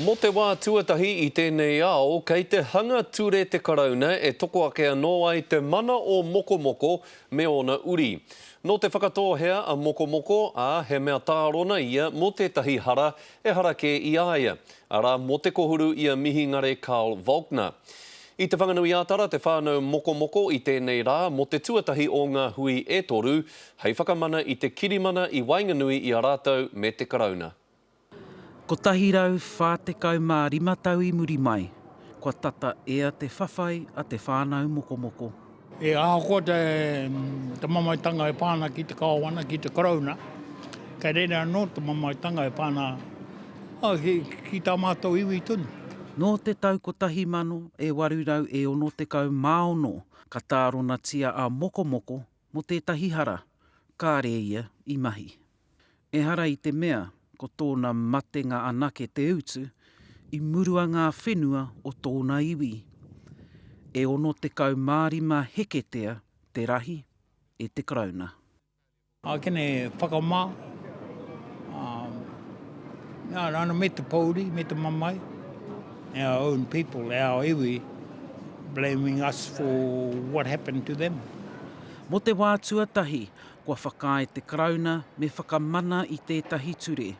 Mo te wā tuatahi I tēnei ao, kei te hanga ture te karauna e toko ake anō ai te mana o mokomoko me ona uri. No te whakatōhea a mokomoko, he mea tārona ia mo tētahi hara e harake I aia. Ara mo te kohuru ia mihingare Carl Volkner. I te whanganui ātara te whānau mokomoko I tēnei rā mo te tuatahi o ngā hui e toru, hei whakamana I te kirimana I Wainganui I a rātou me te karauna. Ko tahirau whātekau mā rimatau I muri mai, kua tata ea te whawhai a te whānau mokomoko. E ahoko te mamaitanga e pāna ki te kāwana, ki te karauna. Kei rere anō te mamaitanga e pāna ki tā mātou iwi tunu. Nō te tau ko tahi mano e warurau e ono te kau māono, ka tārona tia a mokomoko mo tētahi hara, kāre ia I mahi. E hara I te mea, ko tōna matenga anake te utu, I murua ngā whenua o tōna iwi. E ono te kau mārima heketea te rahi e te karauna. Kene whakamā, ana me te pauri, me te mamai, our own people, our iwi, blaming us for what happened to them. Mo te wā tuatahi, kua whakae te karauna me whakamana I tētahi ture.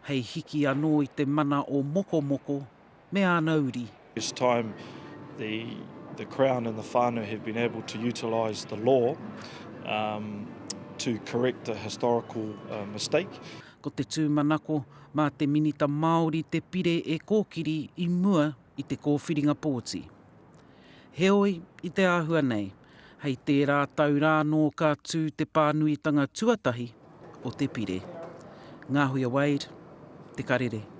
Hei hiki anō I te mana o mokomoko me ānauri. It's time the Crown and the whānau have been able to utilise the law to correct a historical mistake. Ko te tūmanako mā te minita Māori te pire e kōkiri I mua I te kōwhiringa pōti. Heoi I te āhua nei, hei tērā taurā nō ka tū te pānuitanga tuatahi o te pire. Ngāhuia Wade, te karere.